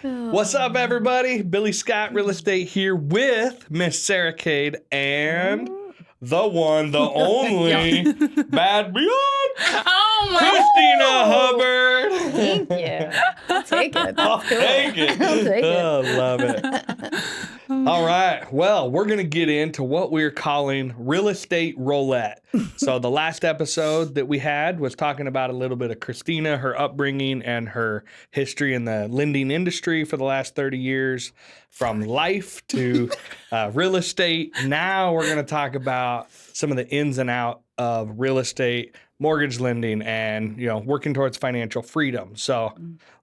What's up, everybody? Billy Scott Real Estate here with Miss Sarah Cade and the one, the only bad beyond Kristina Hubbard. Thank you. I'll take it. I'll That's cool. take it. I'll take it. Oh, love it. All right. Well, we're going to get into what we're calling real estate roulette. So the last episode that we had was talking about a little bit of Kristina, her upbringing, and her history in the lending industry for the last 30 years, from life to real estate. Now we're going to talk about some of the ins and outs of real estate, mortgage lending, and working towards financial freedom. So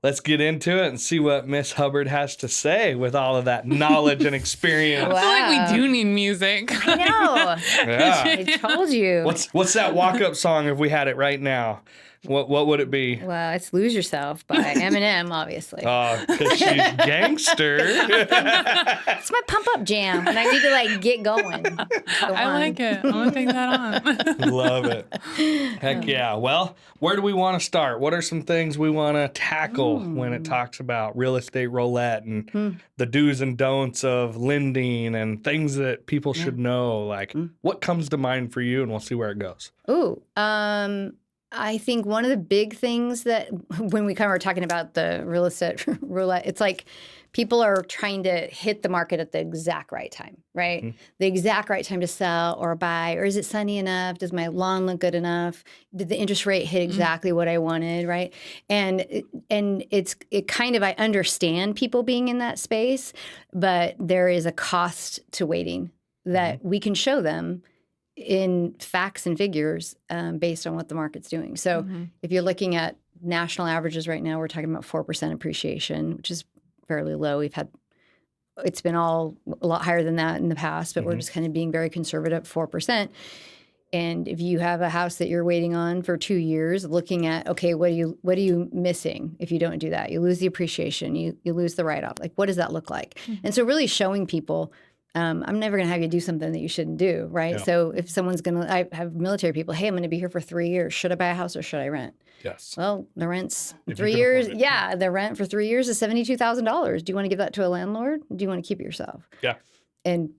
let's get into it and see what Miss Hubbard has to say with all of that knowledge and experience. Wow. I feel like we do need music. I know. Yeah. I told you. What's that walk-up song if we had it right now? What would it be? Well, it's Lose Yourself by Eminem, obviously. Because she's gangster. It's my pump-up jam, and I need to, get going. I like it. I'm going to take that on. Love it. Heck yeah. Well, where do we want to start? What are some things we want to tackle when it talks about real estate roulette and the do's and don'ts of lending and things that people should know? Like, what comes to mind for you? And we'll see where it goes. Ooh, I think one of the big things that when we were talking about the real estate roulette, it's like people are trying to hit the market at the exact right time, right? Mm-hmm. The exact right time to sell or buy, or is it sunny enough? Does my lawn look good enough? Did the interest rate hit exactly what I wanted, right? And it kind of, I understand people being in that space, but there is a cost to waiting that we can show them in facts and figures based on what the market's doing. So if you're looking at national averages right now, we're talking about 4% appreciation, which is fairly low. It's been a lot higher than that in the past, but we're just kind of being very conservative, 4%. And if you have a house that you're waiting on for 2 years, looking at, okay, what are you missing if you don't do that? You lose the appreciation, you lose the write-off. Like, what does that look like? And so really showing people, I'm never going to have you do something that you shouldn't do, right? Yeah. So if someone's I have military people, hey, I'm going to be here for 3 years. Should I buy a house or should I rent? Yes. Well, the rent's 3 years. Yeah, the rent for 3 years is $72,000. Do you want to give that to a landlord? Do you want to keep it yourself? Yeah. And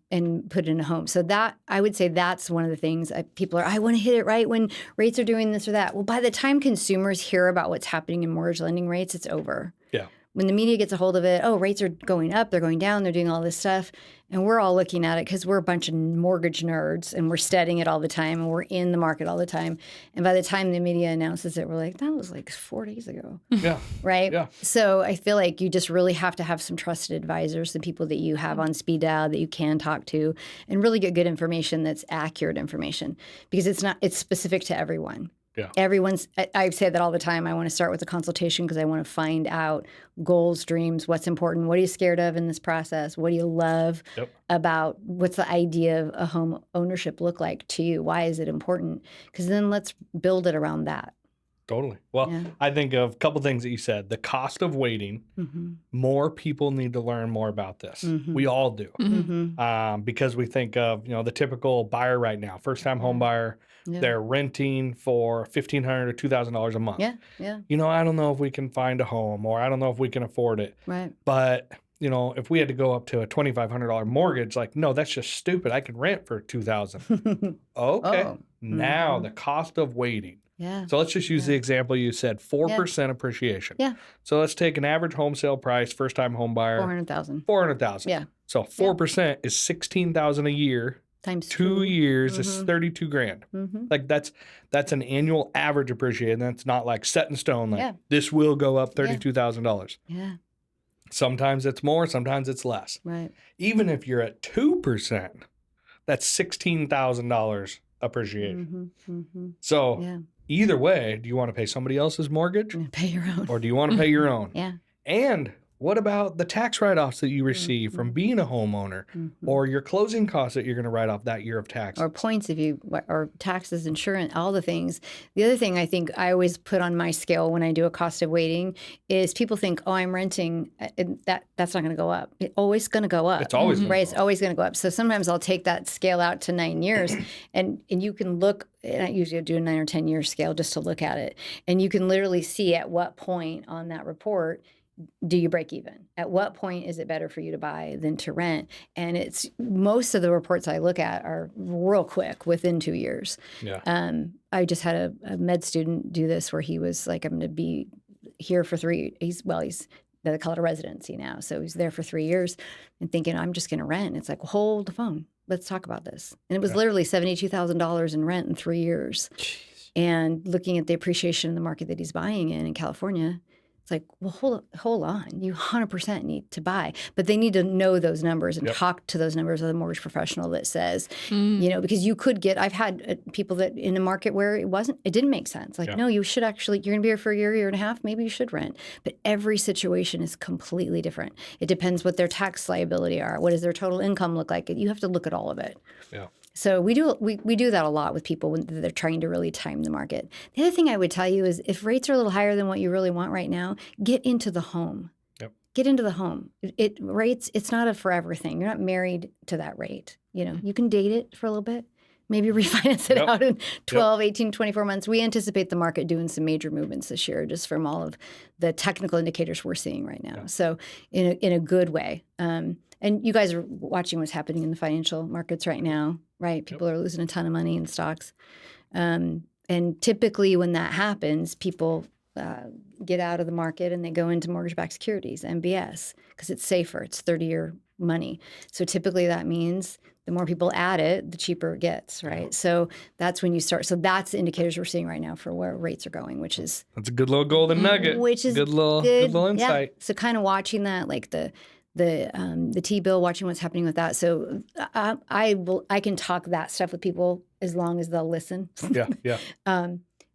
put it in a home. So that, I would say that's one of the things people are, I want to hit it right when rates are doing this or that. Well, by the time consumers hear about what's happening in mortgage lending rates, it's over. Yeah. When the media gets a hold of it, rates are going up, they're going down, they're doing all this stuff. And we're all looking at it because we're a bunch of mortgage nerds and we're studying it all the time and we're in the market all the time. And by the time the media announces it, we're like, that was like 4 days ago. Yeah. Right? Yeah. So I feel like you just really have to have some trusted advisors, the people that you have on speed dial that you can talk to, and really get good information that's accurate information, because it's specific to everyone. Yeah. I say that all the time. I want to start with a consultation because I want to find out goals, dreams, what's important, what are you scared of in this process, what do you love about, what's the idea of a home ownership look like to you, why is it important? Because then let's build it around that. Totally. Well, I think of a couple things that you said. The cost of waiting. More people need to learn more about this. We all do. Because we think of, the typical buyer right now, first-time home buyer. Yeah. They're renting for $1,500 or $2,000 a month. Yeah. I don't know if we can find a home, or I don't know if we can afford it. Right. But, if we had to go up to a $2,500 mortgage, no, that's just stupid. I can rent for $2,000. Okay. Now the cost of waiting. Yeah. So let's just use the example you said, 4% appreciation. Yeah. So let's take an average home sale price, first-time home buyer. $400,000. $400,000. Yeah. So 4% is $16,000 a year. Times 2 years is $32,000. Like that's an annual average appreciation. That's not like set in stone. Like this will go up $32,000. Yeah. Sometimes it's more. Sometimes it's less. Right. Even if you're at 2%, that's $16,000 appreciation. So either way, do you want to pay somebody else's mortgage? Pay your own. Or do you want to pay your own? Yeah. And what about the tax write-offs that you receive from being a homeowner, or your closing costs that you're going to write off that year of taxes? Or points or taxes, insurance, all the things. The other thing I think I always put on my scale when I do a cost of waiting is people think, I'm renting, that's not going to go up. It's always going to go up. It's always going to go up. It's always going to go up. So sometimes I'll take that scale out to 9 years, and you can look, and I usually do a 9 or 10 year scale just to look at it, and you can literally see at what point on that report do you break even? At what point is it better for you to buy than to rent? And it's most of the reports I look at are real quick, within 2 years. Yeah. I just had a med student do this where he was like, I'm going to be here for they call it a residency now. So he's there for 3 years and thinking, I'm just going to rent. And it's like, well, hold the phone. Let's talk about this. And it was literally $72,000 in rent in 3 years. Jeez. And looking at the appreciation in the market that he's buying in California, it's like, well, hold on. You 100% need to buy. But they need to know those numbers and talk to those numbers with a mortgage professional that says, because you could get, I've had people that in a market where it didn't make sense. Like, no, you should actually, you're going to be here for a year and a half, maybe you should rent. But every situation is completely different. It depends what their tax liability are. What does their total income look like? You have to look at all of it. Yeah. So we do that a lot with people when they're trying to really time the market. The other thing I would tell you is if rates are a little higher than what you really want right now, get into the home. Yep. Get into the home. It's not a forever thing. You're not married to that rate. You can date it for a little bit. Maybe refinance it out in 12, 18, 24 months. We anticipate the market doing some major movements this year just from all of the technical indicators we're seeing right now. Yeah. So in a good way. And you guys are watching what's happening in the financial markets right now, right? People are losing a ton of money in stocks. And typically when that happens, people get out of the market and they go into mortgage-backed securities, MBS, because it's safer. It's 30-year money. So typically that means the more people add it, the cheaper it gets, right? Yeah. So that's when you start. So that's the indicators we're seeing right now for where rates are going, which is... That's a good little golden nugget. Which is good little insight. Yeah. So kind of watching that, like the T-bill, watching what's happening with that. So I can talk that stuff with people as long as they'll listen. Yeah.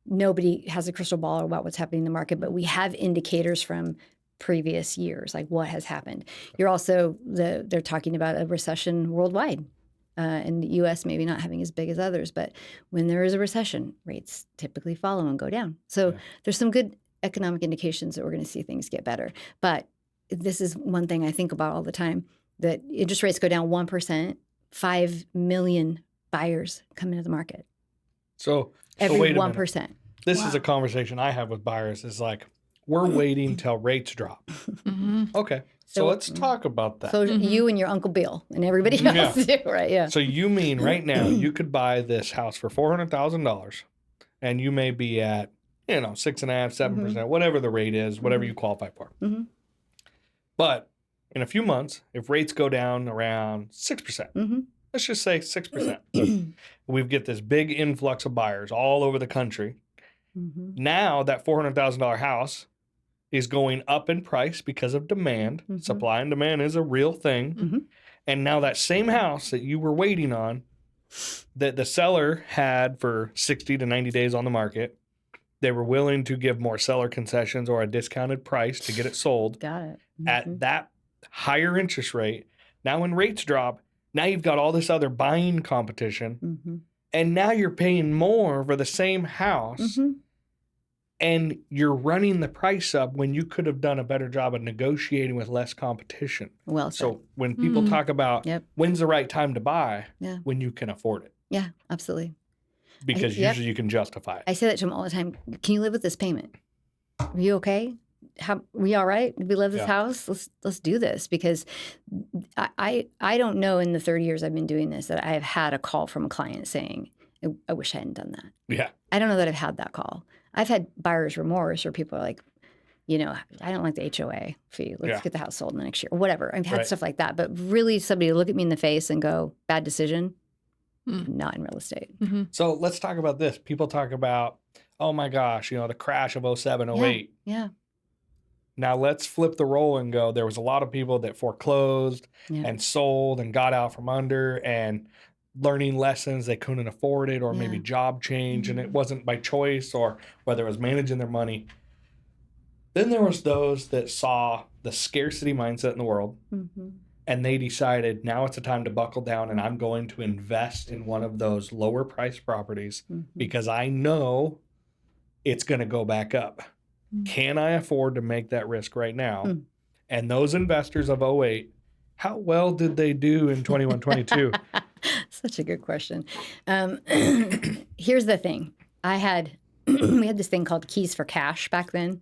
Nobody has a crystal ball about what's happening in the market, but we have indicators from previous years, like what has happened. You're also, they're talking about a recession worldwide. In the U.S. maybe not having as big as others, but when there is a recession, rates typically follow and go down. So there's some good economic indications that we're going to see things get better. But this is one thing I think about all the time, that interest rates go down 1%, 5 million buyers come into the market. So every wait a 1%. Minute. This is a conversation I have with buyers. Is like, we're waiting till rates drop. Mm-hmm. Okay. So let's talk about that. So you and your Uncle Bill and everybody else do, right? Yeah. So you mean right now you could buy this house for $400,000 and you may be at, 6.5%, 7%, whatever the rate is, whatever you qualify for. Mm-hmm. But in a few months, if rates go down around 6%, let's just say 6%, we get this big influx of buyers all over the country. Mm-hmm. Now that $400,000 house is going up in price because of demand. Mm-hmm. Supply and demand is a real thing. Mm-hmm. And now that same house that you were waiting on, that the seller had for 60 to 90 days on the market, they were willing to give more seller concessions or a discounted price to get it sold. Got it. Mm-hmm. At that higher interest rate. Now when rates drop, now you've got all this other buying competition. Mm-hmm. And now you're paying more for the same house. Mm-hmm. And you're running the price up when you could have done a better job of negotiating with less competition. Well said. So when people talk about when's the right time to buy, when you can afford it. Yeah, absolutely. Because usually you can justify it. I say that to them all the time. Can you live with this payment? Are you okay? Are we all right? Did we live this house? Let's do this. Because I don't know in the 30 years I've been doing this that I have had a call from a client saying, I wish I hadn't done that. Yeah. I don't know that I've had that call. I've had buyer's remorse where people are like, I don't like the HOA fee. Let's get the house sold in the next year or whatever. I've had stuff like that. But really somebody to look at me in the face and go, bad decision, not in real estate. Mm-hmm. So let's talk about this. People talk about, oh my gosh, the crash of 07, 08. Yeah. Now let's flip the role and go, there was a lot of people that foreclosed and sold and got out from under and learning lessons, they couldn't afford it, or maybe job change, and it wasn't by choice, or whether it was managing their money. Then there was those that saw the scarcity mindset in the world, and they decided now it's a time to buckle down, and I'm going to invest in one of those lower priced properties because I know it's going to go back up. Can I afford to make that risk right now? And those investors of 08, how well did they do in 21, 22? Such a good question. Here's the thing. We had this thing called Keys for Cash back then.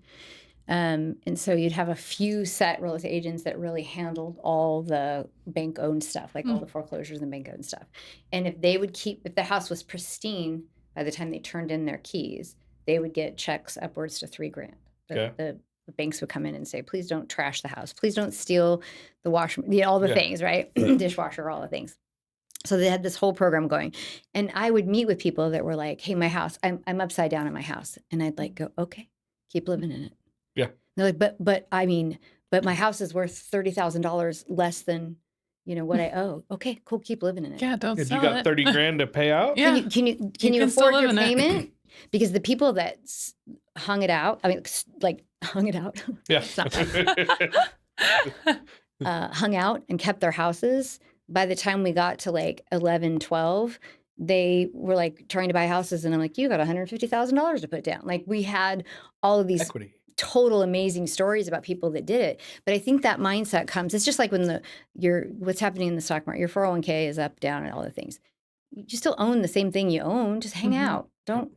And so you'd have a few set real estate agents that really handled all the bank-owned stuff, like all the foreclosures and bank-owned stuff. And if the house was pristine by the time they turned in their keys, they would get checks upwards to $3,000. The banks would come in and say, please don't trash the house. Please don't steal the washer, all the things, right? Dishwasher, all the things. So they had this whole program going. And I would meet with people that were like, hey, my house, I'm upside down in my house. And I'd like go, okay, keep living in it. Yeah. And they're like, but my house is worth $30,000 less than, what I owe. Okay, cool. Keep living in it. Yeah, don't If sell you got it. $30,000 to pay out. Yeah. Can you still afford live your in it. payment? Because the people that hung it out, hung it out. Yeah. Hung out and kept their houses. By the time we got to like 11, 12, they were like trying to buy houses. And I'm like, you got $150,000 to put down. Like we had all of these Equity. total amazing stories about people that did it. But I think that mindset comes, it's just like when what's happening in the stock market, your 401k is up, down, and all the things. You still own the same thing you own. Just hang out. Don't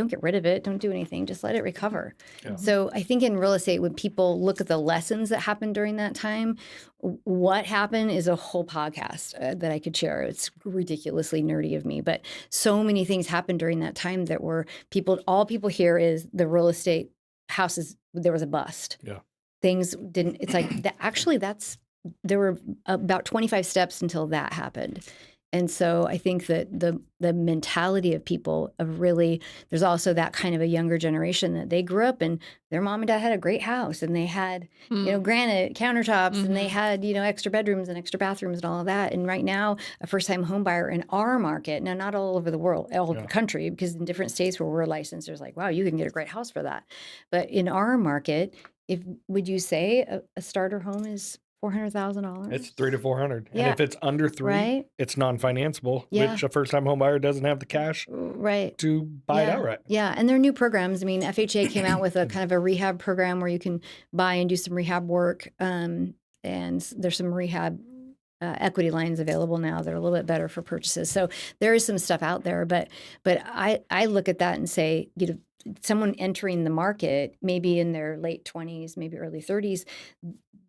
get rid of it. Don't do anything. Just let it recover. Yeah. So I think in real estate, when people look at the lessons that happened during that time, what happened is a whole podcast that I could share. It's ridiculously nerdy of me, but so many things happened during that time that were all people hear is the real estate houses, there was a bust. Yeah. Things didn't, it's like, there were about 25 steps until that happened. And so I think that the mentality of people of really, there's also that kind of a younger generation that they grew up and their mom and dad had a great house and they had, granite countertops and they had, extra bedrooms and extra bathrooms and all of that. And right now, a first-time home buyer in our market, now not all over the world, all over the country, because in different states where we're licensed, there's like, wow, you can get a great house for that. But in our market, would you say a starter home is $400,000? It's $300 to $400. Yeah. And if it's under $300, Right. it's non-financeable, Yeah. which a first-time home buyer doesn't have the cash Right. to buy it outright. Yeah, and there are new programs. I mean, FHA came out with a kind of a rehab program where you can buy and do some rehab work, and there's some rehab equity lines available now that are a little bit better for purchases. So there is some stuff out there, but I look at that and say, someone entering the market, maybe in their late 20s, maybe early 30s,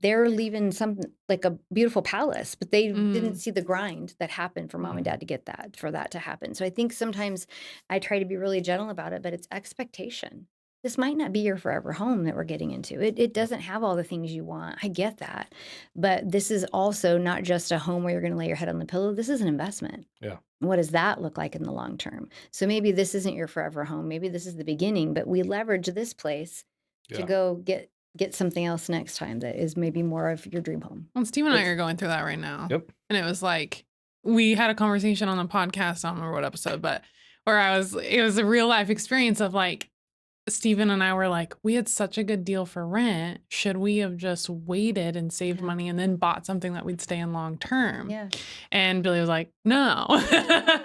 they're leaving something like a beautiful palace, but they didn't see the grind that happened for mom and dad to get for that to happen. So I think sometimes I try to be really gentle about it, but it's expectation. This might not be your forever home that we're getting into. It doesn't have all the things you want. I get that. But this is also not just a home where you're going to lay your head on the pillow. This is an investment. Yeah. What does that look like in the long term? So maybe this isn't your forever home. Maybe this is the beginning, but we leverage this place to go get something else next time that is maybe more of your dream home. Well, Steve and I are going through that right now. Yep. And it was like, we had a conversation on the podcast, I don't remember what episode, but where it was a real life experience of like, Steven and I were like, we had such a good deal for rent. Should we have just waited and saved money and then bought something that we'd stay in long term? Yeah. And Billy was like, no.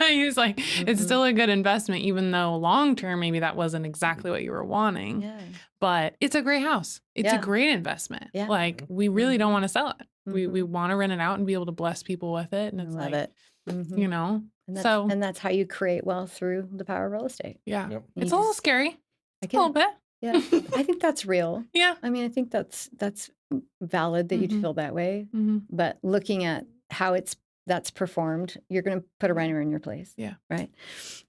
He was like, it's still a good investment, even though long term, maybe that wasn't exactly what you were wanting. Yeah. But it's a great house. It's a great investment. Yeah. Like, we really don't want to sell it. We want to rent it out and be able to bless people with it. And it's Love like, it. Mm-hmm. And that's how you create wealth through the power of real estate. Yeah. Yep. It's a little scary. I A little bit. Yeah, I think that's real. Yeah. I mean, I think that's valid that you'd feel that way. Mm-hmm. But looking at how that's performed, you're going to put a renter in your place. Yeah. Right.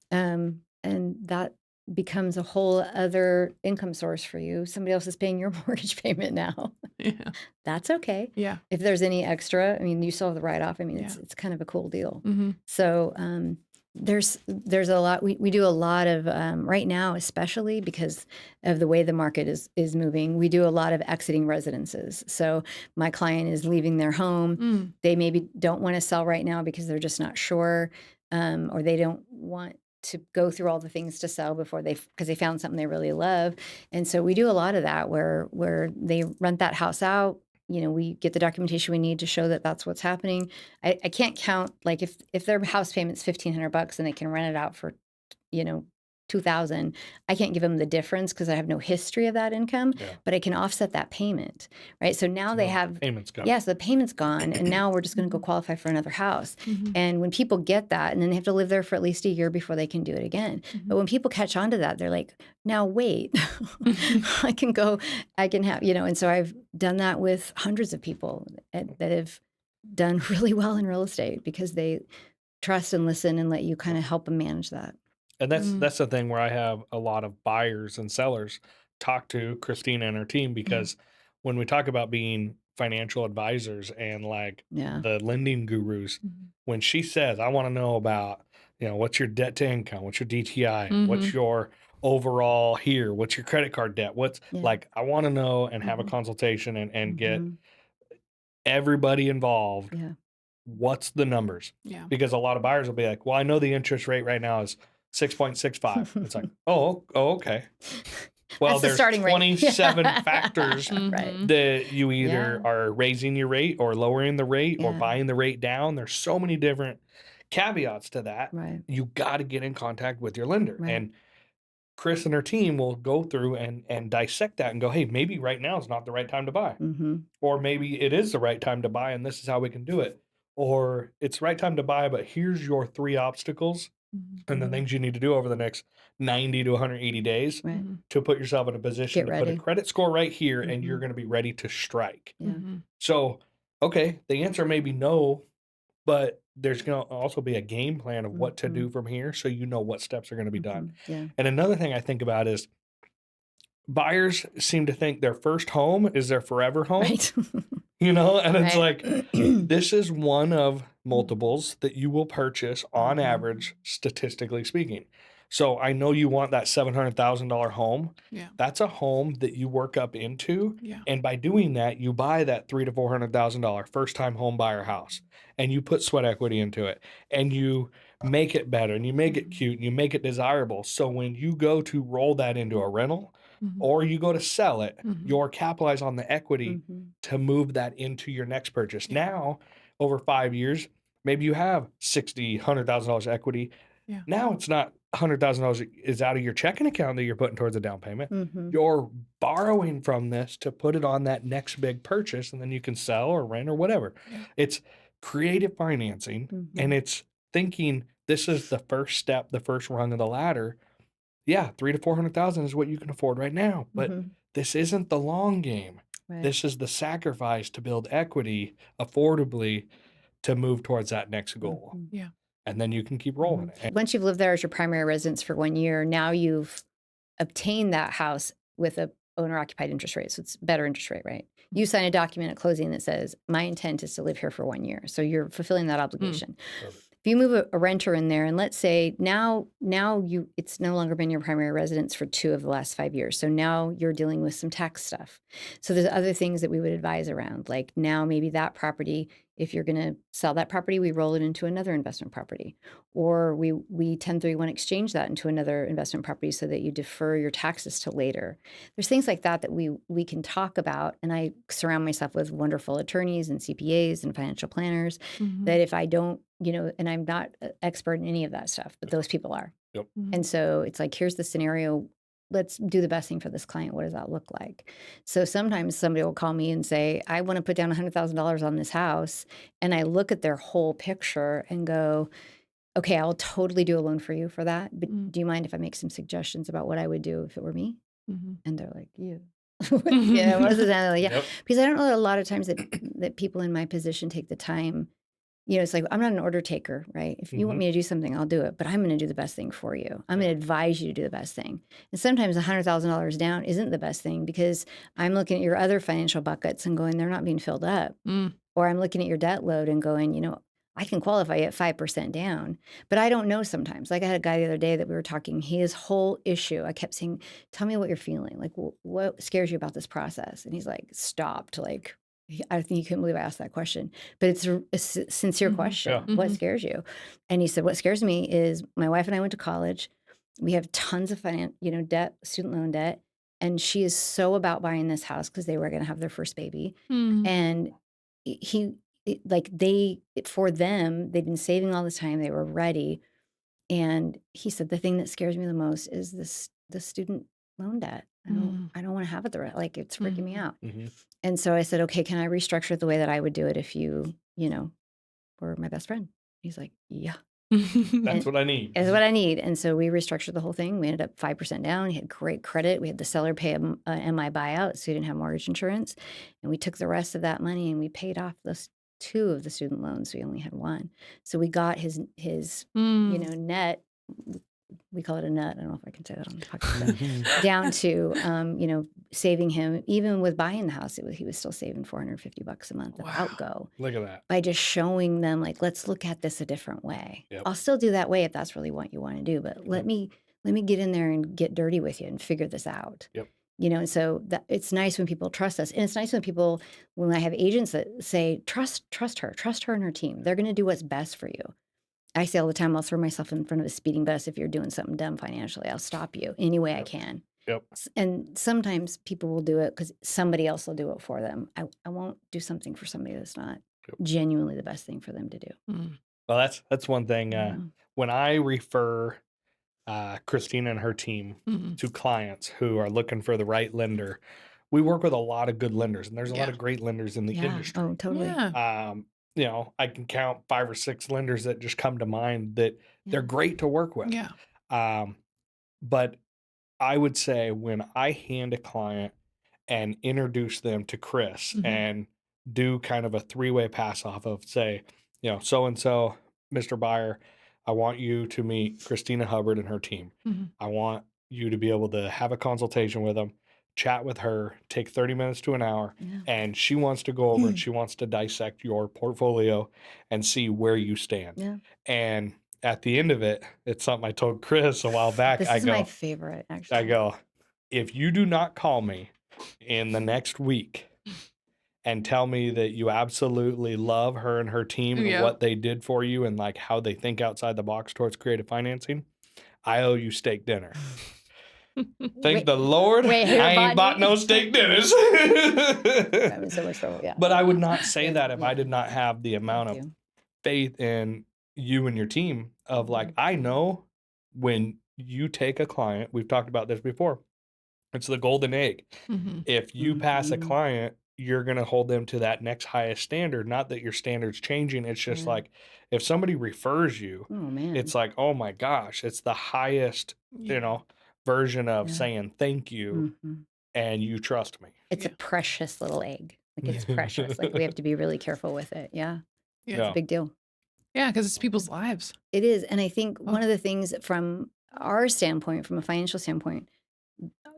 And that becomes a whole other income source for you. Somebody else is paying your mortgage payment now. Yeah. That's okay. Yeah. If there's any extra, I mean, you still have the write-off. I mean, it's kind of a cool deal. Mm-hmm. So there's a lot. We do a lot of right now, especially because of the way the market is moving. We do a lot of exiting residences. So my client is leaving their home. They maybe don't want to sell right now because they're just not sure, or they don't want to go through all the things to sell because they found something they really love. And so we do a lot of that where they rent that house out. We get the documentation we need to show that that's what's happening. I can't count, like if their house payment's $1,500 and they can rent it out for, $2,000, I can't give them the difference because I have no history of that income, Yeah. but I can offset that payment, right? So now they have, payments gone. so the payment's gone, and now we're just going to go qualify for another house. And when people get that, and then they have to live there for at least a year before they can do it again. But when people catch on to that, they're like, now wait, I can have, and so I've done that with hundreds of people that have done really well in real estate because they trust and listen and let you kind of help them manage that. And that's the thing where I have a lot of buyers and sellers talk to Kristina and her team, because when we talk about being financial advisors and like the lending gurus, when she says, I want to know about, what's your debt to income, what's your DTI, what's your overall here, what's your credit card debt, what's like, I want to know and have a consultation and get everybody involved. What's the numbers? Because a lot of buyers will be like, well, I know the interest rate right now is 6.65. It's like, oh, okay. Well, there's starting rate. 27 factors Right. that you either are raising your rate or lowering the rate or buying the rate down. There's so many different caveats to that. Right. You got to get in contact with your lender. Right. And Chris and her team will go through and dissect that and go, hey, maybe right now is not the right time to buy. Or maybe it is the right time to buy and this is how we can do it. Or it's the right time to buy, but here's your 3 obstacles and the things you need to do over the next 90 to 180 days to put yourself in a position to put a credit score right here, and you're going to be ready to strike. So, okay, the answer may be no, but there's going to also be a game plan of what to do from here, so you know what steps are going to be done. And another thing I think about is buyers seem to think their first home is their forever home. Right. And it's like, this is one of multiples that you will purchase on average, statistically speaking. So I know you want that $700,000 home. That's a home that you work up into. And by doing that, you buy that $300,000 to $400,000 first time home buyer house, and you put sweat equity into it, and you make it better, and you make it cute, and you make it desirable. So when you go to roll that into a rental, or you go to sell it, you're capitalize on the equity to move that into your next purchase. Now, over 5 years, maybe you have $60,000, $100,000 equity. Now it's not $100,000 is out of your checking account that you're putting towards a down payment. You're borrowing from this to put it on that next big purchase, and then you can sell or rent or whatever. It's creative financing, and it's thinking this is the first step, the first rung of the ladder. Yeah, $300,000 to $400,000 is what you can afford right now, but this isn't the long game. This is the sacrifice to build equity affordably to move towards that next goal. And then you can keep rolling it. Once you've lived there as your primary residence for 1 year, now you've obtained that house with a owner-occupied interest rate, so it's better interest rate, right? You sign a document at closing that says, my intent is to live here for 1 year, so you're fulfilling that obligation. Perfect. If you move a renter in there, and let's say now it's no longer been your primary residence for 2 of the last 5 years. So now you're dealing with some tax stuff. So there's other things that we would advise around, like now maybe that property, if you're going to sell that property, we roll it into another investment property, or we 1031 exchange that into another investment property so that you defer your taxes to later. There's things like that we can talk about, and I surround myself with wonderful attorneys and CPAs and financial planners that if I don't, and I'm not an expert in any of that stuff, but those people are. And so it's like, here's the scenario. Let's do the best thing for this client. What does that look like? So sometimes somebody will call me and say, I want to put down $100,000 on this house. And I look at their whole picture and go, okay, I'll totally do a loan for you for that. But do you mind if I make some suggestions about what I would do if it were me? And they're like, you. What does it sound like? Because I don't know that a lot of times that people in my position take the time. It's like, I'm not an order taker, right? If you want me to do something, I'll do it, but I'm going to do the best thing for you. I'm going to advise you to do the best thing. And sometimes $100,000 down isn't the best thing because I'm looking at your other financial buckets and going, they're not being filled up. Or I'm looking at your debt load and going, I can qualify at 5% down, but I don't know sometimes. Like I had a guy the other day that we were talking, his whole issue, I kept saying, tell me what you're feeling. Like, what scares you about this process? And he's like, stopped. Like, I think you couldn't believe I asked that question, but it's a sincere question. What scares you? And he said, what scares me is my wife and I went to college. We have tons of debt, student loan debt. And she is so about buying this house because they were going to have their first baby. And for them, they'd been saving all the time. They were ready. And he said, the thing that scares me the most is the student loan debt. I don't want to have it like it's freaking me out. And so I said, okay, can I restructure it the way that I would do it if you were my best friend? He's like, yeah. That's what I need. Is what I need. And so we restructured the whole thing. We ended up 5% down. He had great credit. We had the seller pay a MI buyout, so he didn't have mortgage insurance. And we took the rest of that money and we paid off those 2 of the student loans. We only had 1. So we got his net. We call it a nut. I don't know if I can say that on the podcast. Down to, saving him, even with buying the house, he was still saving $450 a month of outgo. Look at that. By just showing them, like, let's look at this a different way. Yep. I'll still do that way if that's really what you want to do, but let me get in there and get dirty with you and figure this out. Yep. And so it's nice when people trust us. And it's nice when I have agents that say, trust her and her team. They're going to do what's best for you. I say all the time, I'll throw myself in front of a speeding bus if you're doing something dumb financially. I'll stop you any way I can. Yep. And sometimes people will do it because somebody else will do it for them. I won't do something for somebody that's not genuinely the best thing for them to do. Well, that's one thing. When I refer Kristina and her team to clients who are looking for the right lender, we work with a lot of good lenders, and there's a lot of great lenders in the industry. Oh, totally. Yeah. I can count 5 or 6 lenders that just come to mind that they're great to work with. Yeah. But I would say when I hand a client and introduce them to Chris and do kind of a 3-way pass off of, say, so-and-so, Mr. Buyer, I want you to meet Kristina Hubbard and her team. I want you to be able to have a consultation with them, chat with her, take 30 minutes to an hour, and she wants to go over and she wants to dissect your portfolio and see where you stand. Yeah. And at the end of it, it's something I told Chris a while back. This is my favorite, actually. I go, if you do not call me in the next week and tell me that you absolutely love her and her team and what they did for you and like how they think outside the box towards creative financing, I owe you steak dinner. Thank the Lord, I ain't bought no steak dinners. I'm in so much trouble, But I would not say that if I did not have the amount of faith in you and your team of like, I know when you take a client, we've talked about this before, it's the golden egg. If you pass a client, you're going to hold them to that next highest standard. Not that your standard's changing. It's just like, if somebody refers you, it's like, oh my gosh, it's the highest, version of saying thank you and you trust me. It's a precious little egg. Like, it's precious. Like, we have to be really careful with it. Yeah. It's a big deal. Yeah, because it's people's lives. It is. And I think one of the things from our standpoint, from a financial standpoint,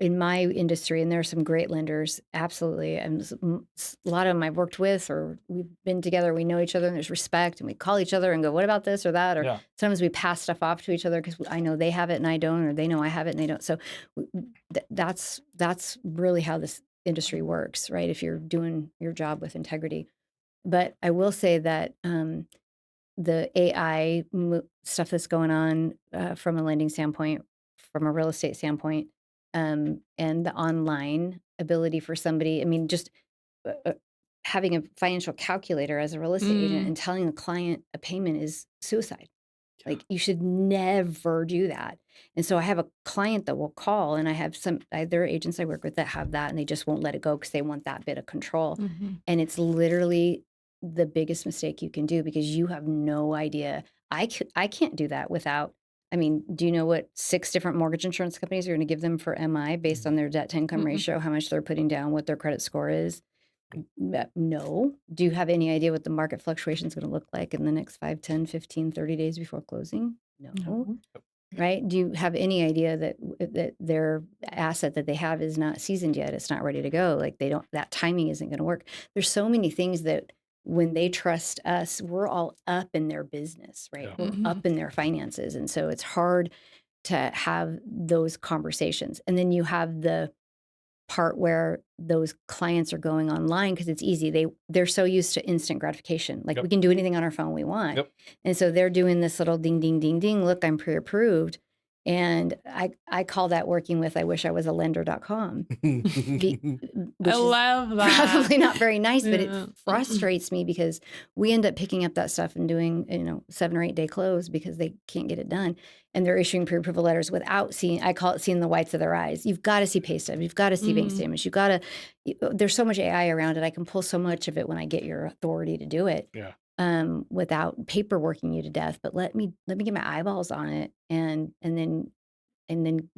in my industry, and there are some great lenders, absolutely. And a lot of them I've worked with, or we've been together, we know each other, and there's respect, and we call each other and go, what about this or that? Or sometimes we pass stuff off to each other because I know they have it and I don't, or they know I have it and they don't. So that's really how this industry works, right? If you're doing your job with integrity. But I will say that the AI stuff that's going on from a lending standpoint, from a real estate standpoint, and the online ability for somebody, I mean, just having a financial calculator as a real estate agent and telling a client a payment is suicide. Like, you should never do that. And so I have a client that will call, and I have there are agents I work with that have that, and they just won't let it go because they want that bit of control. And it's literally the biggest mistake you can do, because you have no idea. I can't do that without, I mean, do you know what 6 different mortgage insurance companies are going to give them for MI based on their debt to income ratio, how much they're putting down, what their credit score is? No. Do you have any idea what the market fluctuation is going to look like in the next 5, 10, 15, 30 days before closing? No. Right? Do you have any idea that their asset that they have is not seasoned yet? It's not ready to go. Like, that timing isn't going to work. There's so many things that when they trust us, we're all up in their business, right? We're up in their finances. And so it's hard to have those conversations. And then you have the part where those clients are going online because it's easy. They're so used to instant gratification. Like, we can do anything on our phone we want. And so they're doing this little ding, ding, ding, ding. Look, I'm pre-approved. And I call that working with I wish I was a lender.com. Which I love that. probably not very nice, but Yeah. it frustrates me because we end up picking up that stuff and doing, 7 or 8 day close because they can't get it done. And they're issuing pre-approval letters without I call it seeing the whites of their eyes. You've got to see pay stubs. You've got to see bank statements. You've got to, there's so much AI around it. I can pull so much of it when I get your authority to do it. Yeah. Without paperworking you to death, but let me get my eyeballs on it and then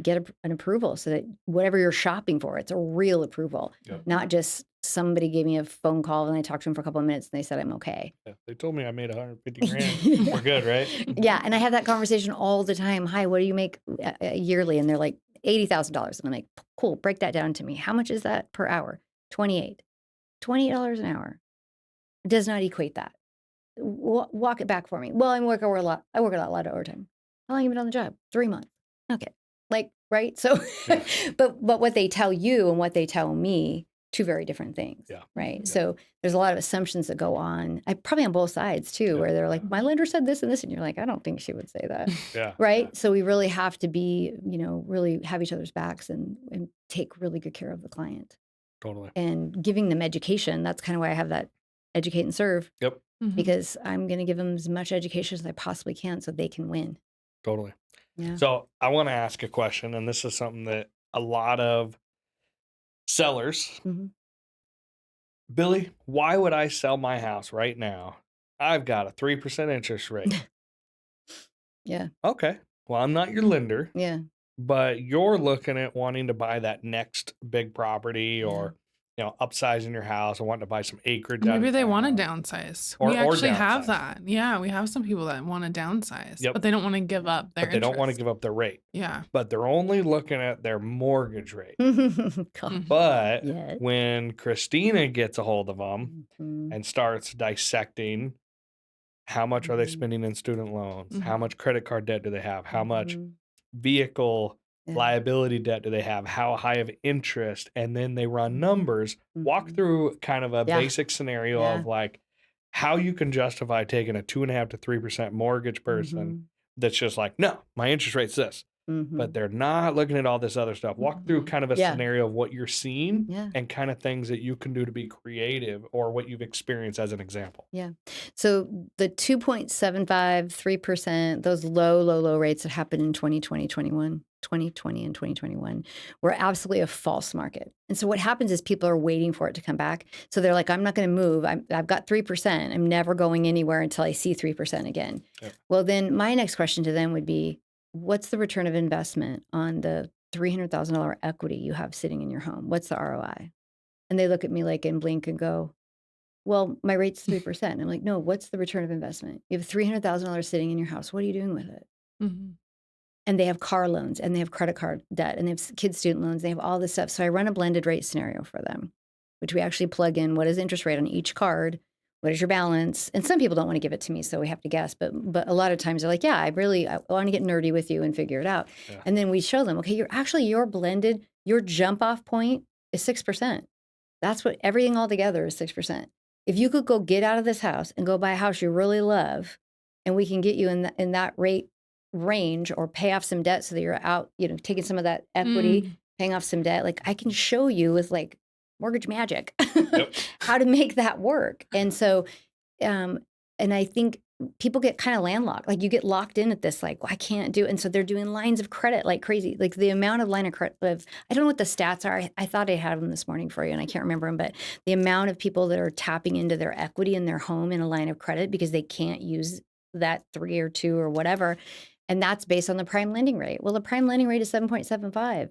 get an approval so that whatever you're shopping for, it's a real approval, Yep. not just somebody gave me a phone call and I talked to them for a couple of minutes and they said I'm okay. Yeah, they told me I made 150 grand. We're good, right? Yeah, and I have that conversation all the time. Hi, what do you make yearly? And they're like $80,000, and I'm like, cool, break that down to me. How much is that per hour? $28 an hour. It does not equate that. Walk it back for me. Well, I work a lot of overtime. How long have you been on the job? 3 months. Okay. Right? So, Yeah. but what they tell you and what they tell me, two very different things. Yeah. Right. Yeah. So there's a lot of assumptions that go on. Probably on both sides too, where they're like, my lender said this and this, and you're like, I don't think she would say that. Yeah. Right. Yeah. So we really have to be, really have each other's backs and take really good care of the client Totally. and giving them education. That's kind of why I have that educate and serve. Yep. Because I'm going to give them as much education as I possibly can so they can win. Totally. Yeah. So I want to ask a question, and this is something that a lot of sellers, Billy, why would I sell my house right now? I've got a 3% interest rate. Yeah. Okay. Well, I'm not your lender, Yeah. but you're looking at wanting to buy that next big property or, upsizing your house or wanting to buy some acreage. Maybe they want to town. downsize. Or We actually have downsize. that. Yeah, we have some people that want to downsize, Yep. but they don't want to give up their But they don't want to interest. give up their rate. Yeah. But they're only looking at their mortgage rate. God. But Yes. when Kristina gets a hold of them Mhm. and starts dissecting how much are they spending in student loans, how much credit card debt do they have, how much Mhm. vehicle Yeah. liability debt do they have, how high of interest, and then they run numbers, walk Mhm. through kind of a Yeah. basic scenario Yeah. of like how you can justify taking a 2.5 to 3% mortgage person that's just like, no, my interest rate's this. But they're not looking at all this other stuff. Walk through kind of a Yeah. scenario of what you're seeing Yeah. and kind of things that you can do to be creative or what you've experienced as an example. Yeah. So the 2.75, 3%, those low rates that happened in 2020 and 2021 were absolutely a false market. And so what happens is people are waiting for it to come back. So they're like, I'm not going to move. I've got 3%. I'm never going anywhere until I see 3% again. Yep. Well, then my next question to them would be, what's the return of investment on the $300,000 equity you have sitting in your home? What's the ROI? And they look at me like and blink and go, well, my rate's 3%. I'm like, no, what's the return of investment? You have $300,000 sitting in your house. What are you doing with it? And they have car loans and they have credit card debt and they have kids' student loans. They have all this stuff. So I run a blended rate scenario for them, which we actually plug in what is interest rate on each card? What is your balance? And some people don't want to give it to me, so we have to guess. But a lot of times they're like, yeah, I want to get nerdy with you and figure it out. Yeah. And then we show them, okay, your blended, your jump off point is 6%. That's what everything all together is 6%. If you could go get out of this house and go buy a house you really love, and we can get you in that rate range or pay off some debt so that you're out, taking some of that equity, paying off some debt, like I can show you with like mortgage magic how to make that work. And so, and I think people get kind of landlocked. Like you get locked in at this, like, well, I can't do it. And so they're doing lines of credit like crazy. Like the amount of line of credit, I don't know what the stats are. I thought I had them this morning for you and I can't remember them, but the amount of people that are tapping into their equity in their home in a line of credit because they can't use that 3 or 2 or whatever. And that's based on the prime lending rate. Well, the prime lending rate is 7.75.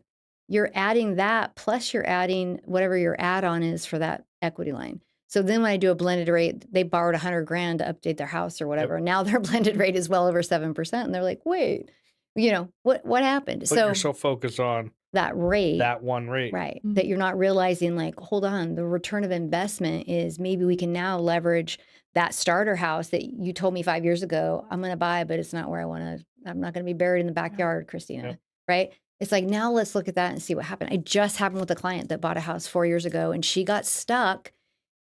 You're adding that, plus you're adding whatever your add-on is for that equity line. So then when I do a blended rate, they borrowed $100,000 to update their house or whatever. Yep. Now their blended rate is well over 7%. And they're like, wait, what happened? But So you're so focused on that rate, that one rate. right, that you're not realizing like, hold on, the return of investment is maybe we can now leverage that starter house that you told me 5 years ago, I'm going to buy, but it's not where I'm not going to be buried in the backyard, Kristina, Yep. right? It's like, now let's look at that and see what happened. I just happened with a client that bought a house 4 years ago and she got stuck.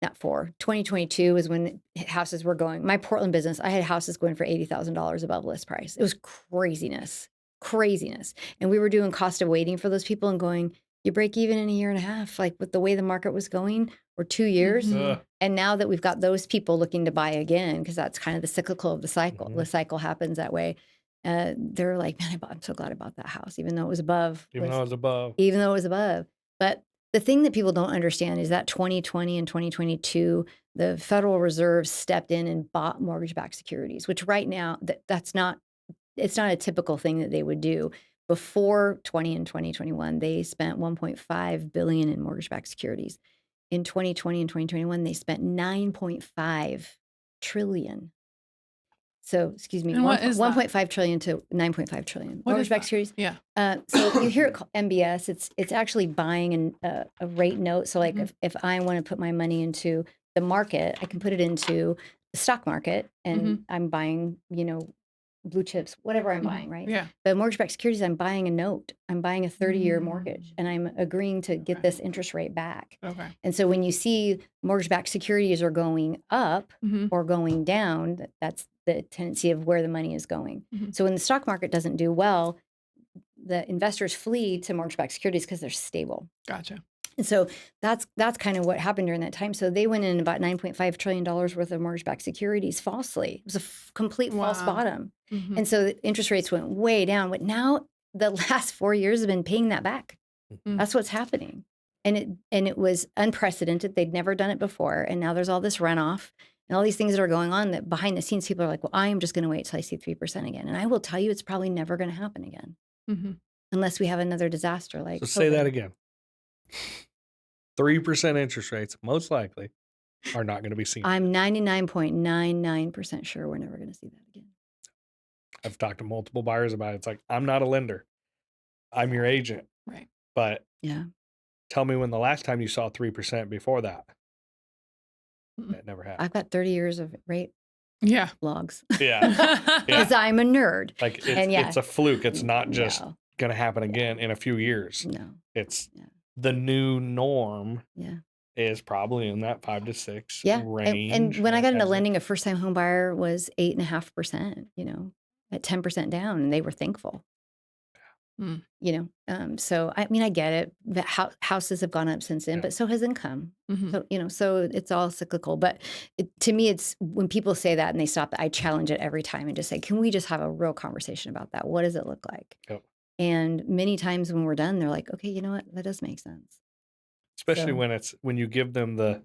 2022 is when houses were going. My Portland business, I had houses going for $80,000 above list price. It was craziness. craziness. And we were doing cost of waiting for those people and going, you break even in a year and a half, like with the way the market was going, or 2 years. Mhm. And now that we've got those people looking to buy again, because that's kind of the cyclical of the cycle. The cycle happens that way. They're like, man, I'm so glad I bought that house, even though it was above. Even though it was above. Even though it was above. But the thing that people don't understand is that 2020 and 2022, the Federal Reserve stepped in and bought mortgage-backed securities, which right now, it's not a typical thing that they would do. Before 20 and 2021, they spent $1.5 billion in mortgage-backed securities. In 2020 and 2021, they spent $9.5 trillion. So, excuse me, And what is that? 1.5 trillion to 9.5 trillion. What is Mortgage-backed that? securities. Yeah. So you hear it called MBS. It's actually buying a rate note. So like if I want to put my money into the market, I can put it into the stock market, and I'm buying, blue chips, whatever I'm buying, right? Yeah. But mortgage-backed securities, I'm buying a note. I'm buying a 30-year mortgage, and I'm agreeing to get this interest rate back. Okay. And so when you see mortgage-backed securities are going up Mhm. or going down, that's the tendency of where the money is going. Mhm. So when the stock market doesn't do well, the investors flee to mortgage-backed securities because they're stable. Gotcha. And so that's kind of what happened during that time. So they went in about $9.5 trillion worth of mortgage-backed securities falsely. It was a complete false Wow. bottom. Mhm. And so the interest rates went way down. But now the last 4 years have been paying that back. Mm. That's what's happening. And it was unprecedented. They'd never done it before. And now there's all this runoff and all these things that are going on that behind the scenes, people are like, well, I am just going to wait till I see 3% again. And I will tell you, it's probably never going to happen again Mhm. unless we have another disaster like So say that COVID. again. 3% interest rates, most likely, are not going to be seen. I'm 99.99% sure we're never going to see that again. I've talked to multiple buyers about it. It's like, I'm not a lender. I'm your agent. Right. But Yeah. tell me when the last time you saw 3% before that. Mm-mm. That never happened. I've got 30 years of rate Yeah. logs Yeah. Yeah. because I'm a nerd. Like And yeah. it's a fluke. It's not just No. going to happen again in a few years. No. It's Yeah. the new norm Yeah. is probably in that 5 to 6 Yeah. range. And when I got into as lending, a first-time home buyer was 8.5%, at 10% down, and they were thankful. Mm. So I mean, I get it. The houses have gone up since then, Yeah. but so has income. Mhm. So so it's all cyclical. But to me, it's when people say that and they stop, I challenge it every time and just say, can we just have a real conversation about that? What does it look like? Yep. And many times when we're done, they're like, okay, you know what? That does make sense. Especially So- when you give them the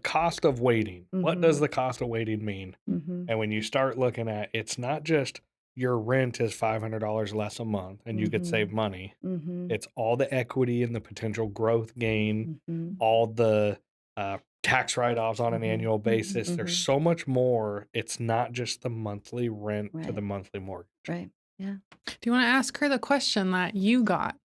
cost of waiting. What does the cost of waiting mean? Mm-hmm. And when you start looking at, it's not just your rent is $500 less a month and you could save money. Mm-hmm. It's all the equity and the potential growth gain, Mm-hmm. all the tax write-offs on an Mhm. annual basis. Mhm. There's so much more. It's not just the monthly rent to Right. the monthly mortgage. Right. Yeah. Do you want to ask her the question that you got?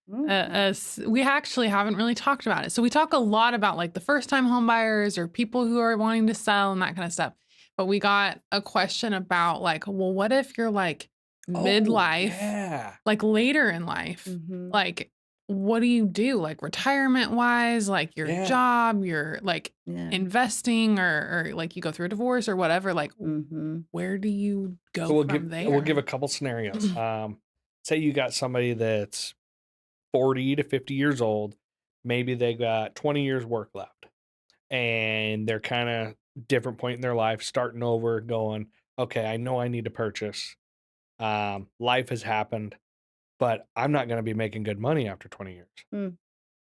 We actually haven't really talked about it. So we talk a lot about like the first-time home buyers or people who are wanting to sell and that kind of stuff. But we got a question about like, well, what if you're like midlife, Yeah. like later in life? Mhm. Like, what do you do? Like retirement wise, like your Yeah. job, your like Yeah. investing or like you go through a divorce or whatever. Like, Mhm. where do you go So from there? we'll give a couple scenarios. Say you got somebody that's 40 to 50 years old. Maybe they got 20 years work left and they're kind of different point in their life, starting over, going, okay, I know I need to purchase. Life has happened, but I'm not going to be making good money after 20 years. Mm.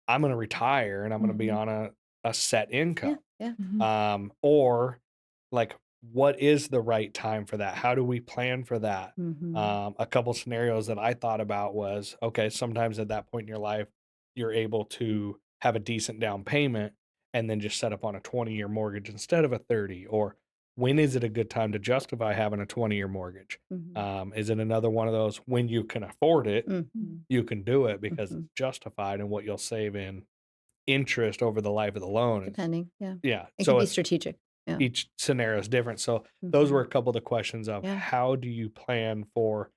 I'm going to retire and I'm going to be Mhm. on a set income. Yeah. Mhm. Or like, what is the right time for that? How do we plan for that? Mhm. A couple scenarios that I thought about was, okay, sometimes at that point in your life, you're able to have a decent down payment and then just set up on a 20-year mortgage instead of a 30. Or when is it a good time to justify having a 20-year mortgage? Mhm. Is it another one of those when you can afford it, Mhm. you can do it because Mhm. it's justified and what you'll save in interest over the life of the loan is, Depending. Yeah. yeah. It So could be it's strategic. Yeah. each scenario is different. So those Mhm. were a couple of the questions of Yeah. how do you plan for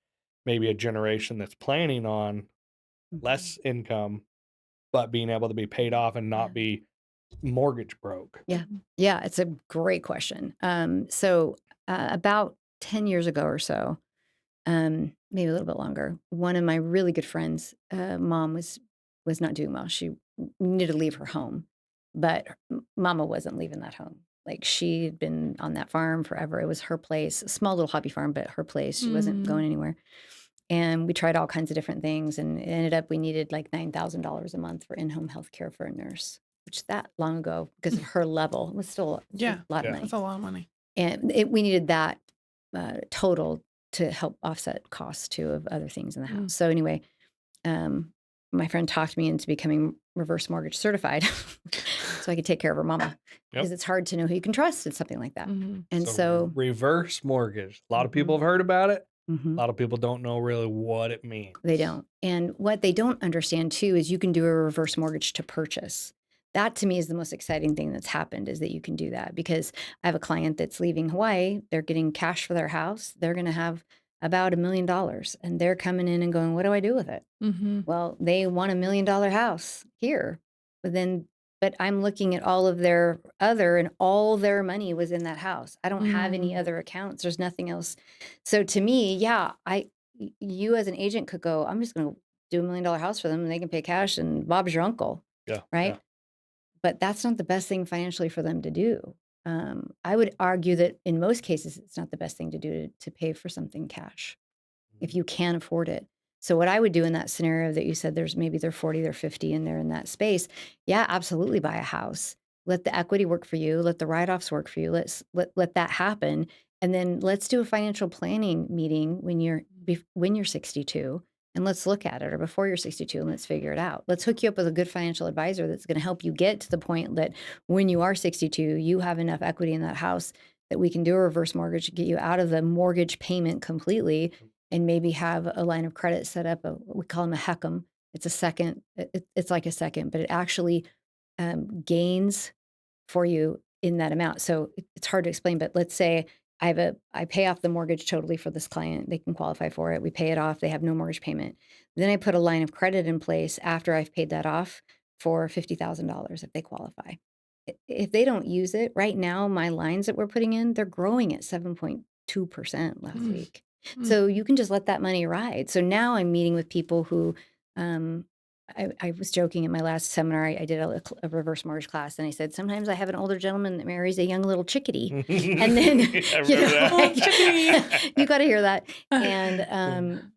maybe a generation that's planning on Mhm. less income, but being able to be paid off and not Yeah. be mortgage broke. Yeah. Yeah. It's a great question. So about 10 years ago or so, maybe a little bit longer. One of my really good friends, mom was not doing well. She needed to leave her home, but mama wasn't leaving that home. Like she had been on that farm forever. It was her place, a small little hobby farm, but her place. She wasn't going anywhere. And we tried all kinds of different things, and it ended up we needed like $9,000 a month for in-home health care for a nurse, which that long ago, because of her level, was still a lot of money. That's a lot of money. And we needed that total to help offset costs too of other things in the house. So anyway, my friend talked me into becoming reverse mortgage certified so I could take care of her mama, because it's hard to know who you can trust in something like that. And so reverse mortgage. A lot of people have heard about it. A mhm, lot of people don't know really what it means. they don't. And what they don't understand too is you can do a reverse mortgage to purchase. That to me is the most exciting thing that's happened, is that you can do that, because I have a client that's leaving Hawaii. They're getting cash for their house. They're going to have about $1 million, and they're coming in and going, what do I do with it? Well, they want $1 million house here, but I'm looking at all of their other, and all their money was in that house. I don't have any other accounts. There's nothing else. So to me, you as an agent could go, I'm just going to do $1 million house for them, and they can pay cash, and Bob's your uncle. Yeah. Right. Yeah. But that's not the best thing financially for them to do. I would argue that in most cases, it's not the best thing to do to pay for something cash if you can afford it. So what I would do in that scenario that you said, they're 40, they're 50, and they're in that space. Yeah, absolutely buy a house. Let the equity work for you. Let the write-offs work for you. Let that happen. And then let's do a financial planning meeting when you're 62, and let's look at it, or before you're 62, and let's figure it out. Let's hook you up with a good financial advisor that's going to help you get to the point that when you are 62, you have enough equity in that house that we can do a reverse mortgage, get you out of the mortgage payment completely, and maybe have a line of credit set up. We call them a HECM. It's a second. It's like a second, but it actually gains for you in that amount. So it's hard to explain, but let's say I pay off the mortgage totally for this client. They can qualify for it. We pay it off. They have no mortgage payment. Then I put a line of credit in place after I've paid that off for $50,000 if they qualify. If they don't use it right now, my lines that we're putting in, they're growing at 7.2% last week. So you can just let that money ride. So now I'm meeting with people who, I was joking at my last seminar. I did a reverse mortgage class, and I said, sometimes I have an older gentleman that marries a young little chickadee. And then, you got to hear that. And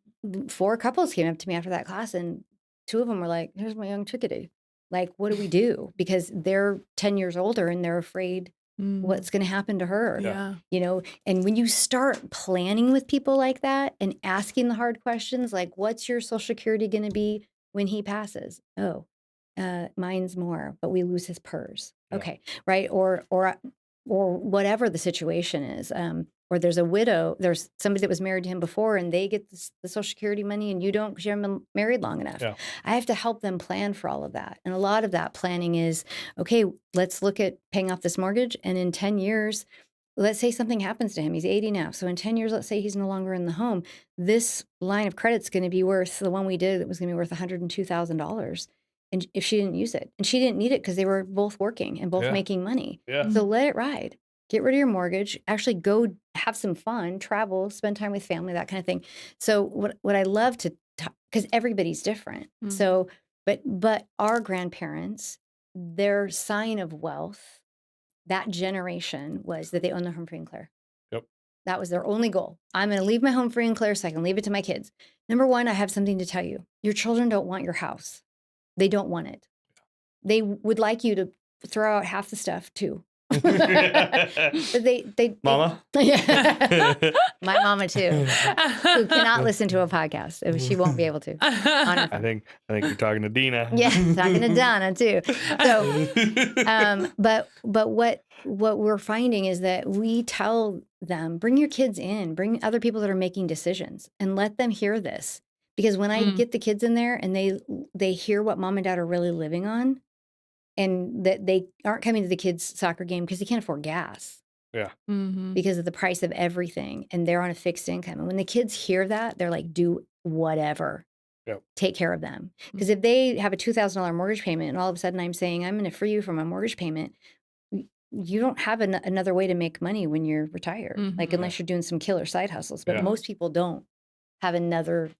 4 couples came up to me after that class, and 2 of them were like, here's my young chickadee. Like, what do we do? Because they're 10 years older, and they're afraid what's going to happen to her. And when you start planning with people like that and asking the hard questions, like, what's your Social Security going to be when he passes? Oh, mine's more, but we lose his PERS. Okay. Right. Or whatever the situation is. Or there's a widow, there's somebody that was married to him before, and they get the Social Security money, and you don't, because you haven't been married long enough. I have to help them plan for all of that. And a lot of that planning is, okay, let's look at paying off this mortgage. And in 10 years, let's say something happens to him. He's 80 now. So in 10 years, let's say he's no longer in the home. This line of credit's going to be worth, the one we did, that was going to be worth $102,000. And if she didn't use it, and she didn't need it because they were both working and both making money. So let it ride. Get rid of your mortgage, actually go have some fun, travel, spend time with family, that kind of thing. So what I love to talk, because everybody's different. So, but our grandparents, their sign of wealth, that generation, was that they own their home free and clear. That was their only goal. I'm going to leave my home free and clear so I can leave it to my kids. Number one, I have something to tell you. Your children don't want your house. They don't want it. They would like you to throw out half the stuff too. But they Mama? My mama too, who cannot listen to a podcast. She won't be able to. I think you're talking to Dina. Yeah, talking to Donna too. So, but what we're finding is that we tell them, bring your kids in, bring other people that are making decisions, and let them hear this. Because when I get the kids in there and they hear what mom and dad are really living on, and that they aren't coming to the kids' soccer game because they can't afford gas. Because of the price of everything, and they're on a fixed income. And when the kids hear that, they're like, do whatever. Take care of them. Because if they have a $2,000 mortgage payment, and all of a sudden I'm saying, I'm going to free you from a mortgage payment, you don't have another way to make money when you're retired. Like, unless you're doing some killer side hustles, but most people don't. have another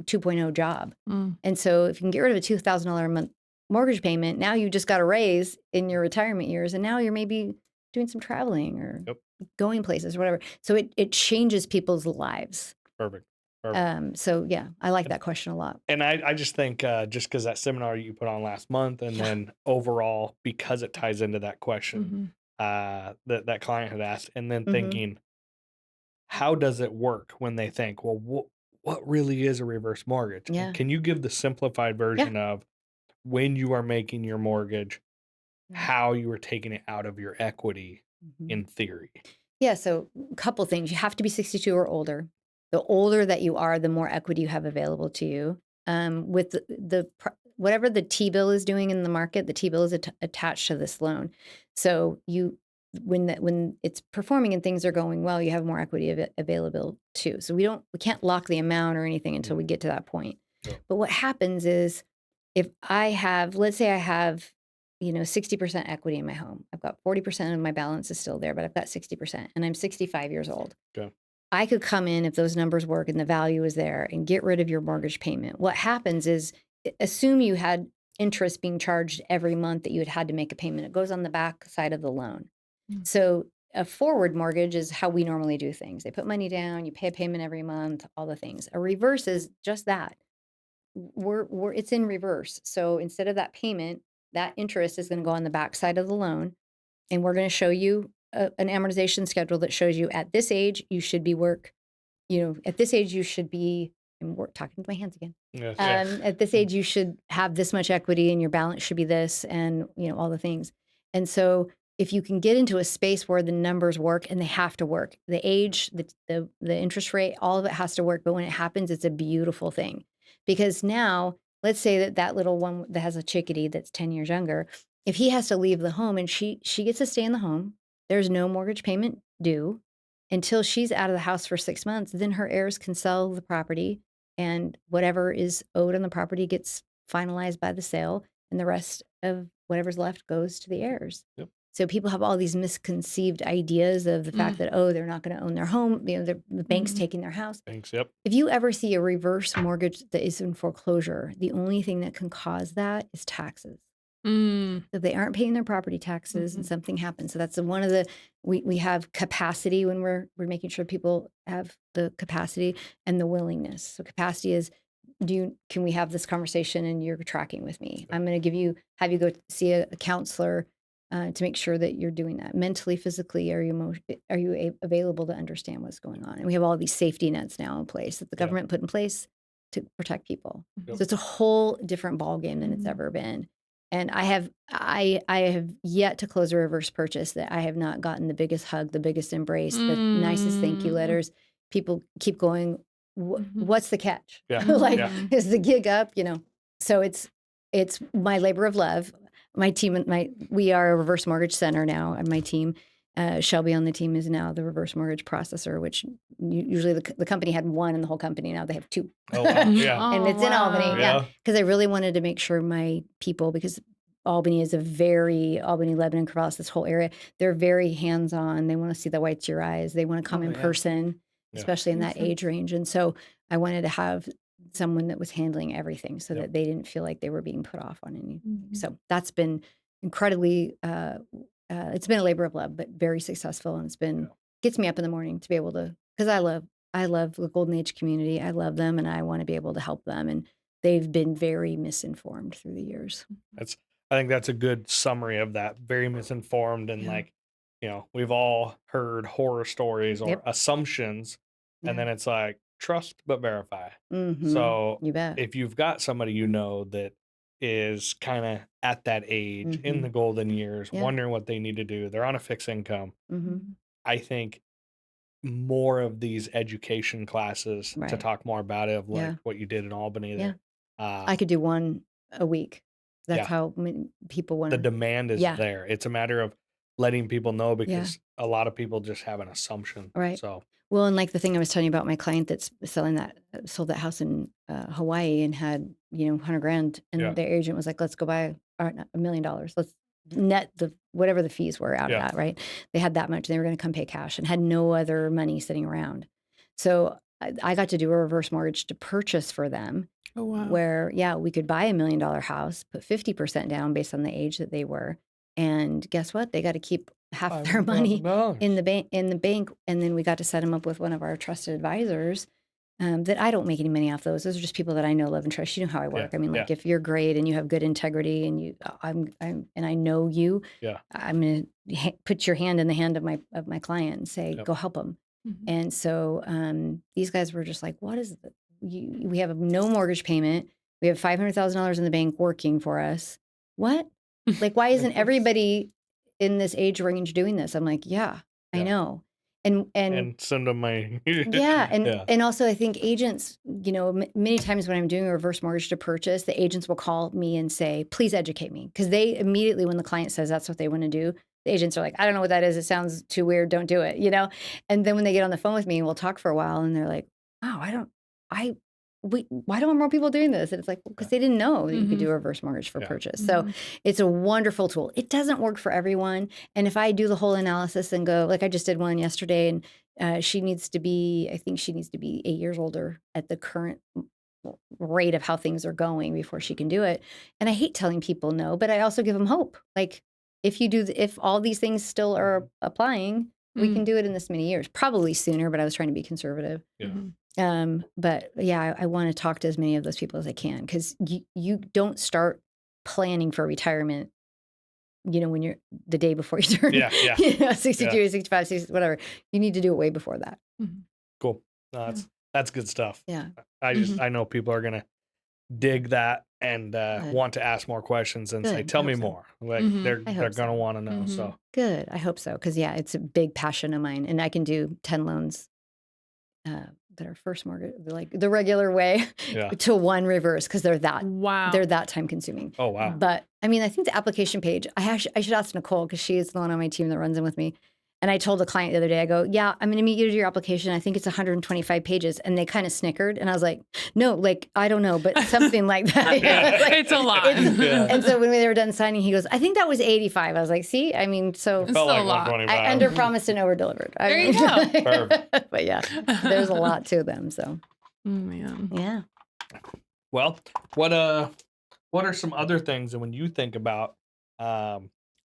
2.0 job. Mm. And so if you can get rid of a $2,000 a month mortgage payment, now you just got a raise in your retirement years, and now you're maybe doing some traveling or Yep. going places or whatever. So it changes people's lives. Perfect. Perfect. So yeah, I like that question a lot. And I just think just because that seminar you put on last month, and then overall, because it ties into that question that client had asked, and then thinking, how does it work when they think, well, what really is a reverse mortgage? And Yeah. can you give the simplified version of when you are making your mortgage, how you are taking it out of your equity in theory? Yeah. So a couple things. You have to be 62 or older. The older that you are, the more equity you have available to you. With whatever the T-bill is doing in the market, the T-bill is attached to this loan. So when it's performing and things are going well, you have more equity available too. So we can't lock the amount or anything until we get to that point. Yeah. But what happens is, if let's say I have 60% equity in my home. I've got 40% of my balance is still there, but I've got 60%, and I'm 65 years old. Okay. I could come in, if those numbers work and the value is there, and get rid of your mortgage payment. What happens is, assume you had interest being charged every month that you had to make a payment. It goes on the back side of the loan. So a forward mortgage is how we normally do things. They put money down, you pay a payment every month, all the things. A reverse is just that. It's in reverse. So instead of that payment, that interest is going to go on the back side of the loan, and we're going to show you an amortization schedule that shows you at this age you should be at this age you should be, and we're talking with my hands again. Yes. At this age you should have this much equity, and your balance should be this, and all the things. And so if you can get into a space where the numbers work, and they have to work, the age, the interest rate, all of it has to work. But when it happens, it's a beautiful thing, because now let's say that little one that has a chickadee that's 10 years younger, if he has to leave the home and she gets to stay in the home, there's no mortgage payment due until she's out of the house for 6 months. Then her heirs can sell the property, and whatever is owed on the property gets finalized by the sale, and the rest of whatever's left goes to the heirs. Yep. So people have all these misconceived ideas of the fact that, they're not going to own their home. The bank's taking their house. Thanks. Yep. If you ever see a reverse mortgage that is in foreclosure, the only thing that can cause that is taxes. If they aren't paying their property taxes and something happens. So that's one of the, we have capacity when we're making sure people have the capacity and the willingness. So capacity is, can we have this conversation and you're tracking with me? I'm going to have you go see a counselor to make sure that you're doing that mentally, physically. Are you available to understand what's going on? And we have all these safety nets now in place that the government put in place to protect people. Yep. So it's a whole different ballgame than it's ever been. And I have yet to close a reverse purchase that I have not gotten the biggest hug, the biggest embrace, the nicest thank you letters. People keep going, what's the catch? Yeah. Is the gig up? So it's my labor of love. My team, we are a reverse mortgage center now, and my team, Shelby on the team is now the reverse mortgage processor, which usually the company had one in the whole company. Now they have two. Oh, wow. Yeah. And it's in Albany. Yeah. Because I really wanted to make sure my people, because Albany, Lebanon, Corvallis, this whole area, they're very hands-on. They want to see the whites of your eyes. They want to come in person, especially in that age range. And so I wanted to have someone that was handling everything so that they didn't feel like they were being put off on anything. So that's been incredibly, it's been a labor of love, but very successful. And it's been, gets me up in the morning to be able to, because I love the Golden Age community. I love them, and I want to be able to help them. And they've been very misinformed through the years. I think that's a good summary of that. Very misinformed, and we've all heard horror stories or assumptions, and then it's like, trust but verify. So You bet. if you've got somebody that is kind of at that age in the golden years, wondering what they need to do, they're on a fixed income. I think more of these education classes to talk more about it, of like what you did in Albany there. I could do one a week. That's how many people want the demand is there. It's a matter of letting people know, because a lot of people just have an assumption. Right. So, well, and like the thing I was telling you about my client that's sold that house in Hawaii and had, $100,000, and their agent was like, let's go buy $1 million. Let's net whatever the fees were out of that, right? They had that much. They were going to come pay cash and had no other money sitting around. So I got to do a reverse mortgage to purchase for them Oh, wow. where, yeah, we could buy $1 million house, put 50% down based on the age that they were. And guess what? They got to keep half their money in the bank. And then we got to set them up with one of our trusted advisors. That I don't make any money off those. Those are just people that I know, love, and trust. You know how I work. Yeah, I mean, like if you're great and you have good integrity and and I know you, I'm going to put your hand in the hand of my client and say, go help them. Mhm. And so these guys were just like, what is the, we have no mortgage payment. We have $500,000 in the bank working for us. What? Like, why isn't everybody in this age range doing this? I'm like, I know. And send them my and also I think agents, many times when I'm doing a reverse mortgage to purchase, the agents will call me and say, please educate me. Because they immediately, when the client says that's what they want to do, the agents are like, I don't know what that is. It sounds too weird. Don't do it, And then when they get on the phone with me and we'll talk for a while and they're like, wow, why don't more people doing this? And it's like, because they didn't know that you could do a reverse mortgage for purchase. So it's a wonderful tool. It doesn't work for everyone. And if I do the whole analysis and go, like I just did one yesterday, and I think she needs to be 8 years older at the current rate of how things are going before she can do it. And I hate telling people no, but I also give them hope. Like if all these things still are applying, we can do it in this many years, probably sooner, but I was trying to be conservative. But yeah, I want to talk to as many of those people as I can, because you don't start planning for retirement, when you're the day before you turn 62, 65, 60, whatever. You need to do it way before that. Cool. No, that's good stuff. Yeah. I know people are gonna dig that and want to ask more questions and say, tell me more. Like they're gonna want to know. So good. I hope so. Because it's a big passion of mine, and I can do 10 loans that are first mortgage, like the regular way, to one reverse, because they're that time consuming. Oh, wow. But I mean, I think the application page, I should ask Nicole, because she is the one on my team that runs in with me. And I told the client the other day, I go, yeah, I'm going to meet you to do your application. I think it's 125 pages. And they kind of snickered. And I was like, no, like, I don't know, but something like that. It's a lot. And so when they were done signing, he goes, I think that was 85. I was like, see, I mean, so it felt like 125. I under-promised and over-delivered. There you go. Perfect. But yeah, there's a lot to them. So, man. Yeah. Well, what are some other things that when you think about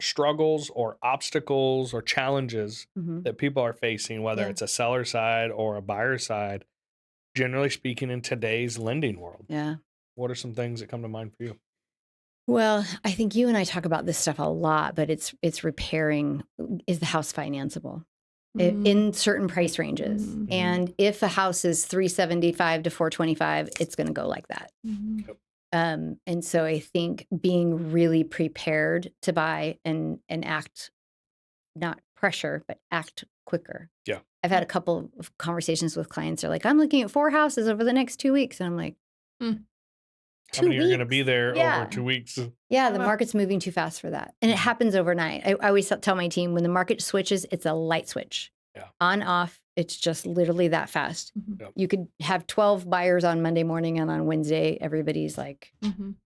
struggles or obstacles or challenges that people are facing, whether it's a seller side or a buyer side, generally speaking, in today's lending world? Yeah. What are some things that come to mind for you? Well, I think you and I talk about this stuff a lot, but it's repairing. Is the house financeable in certain price ranges? And if a house is $375 to $425, it's going to go like that. Yep. And so I think being really prepared to buy and act, not pressure, but act quicker. Yeah. I've had a couple of conversations with clients. They're like, I'm looking at 4 houses over the next 2 weeks. And I'm like, 2 How many weeks? are going to be there over 2 weeks? Yeah, the market's moving too fast for that. And it happens overnight. I always tell my team, when the market switches, it's a light switch. Yeah. On, off, it's just literally that fast. Yep. You could have 12 buyers on Monday morning, and on Wednesday, everybody's like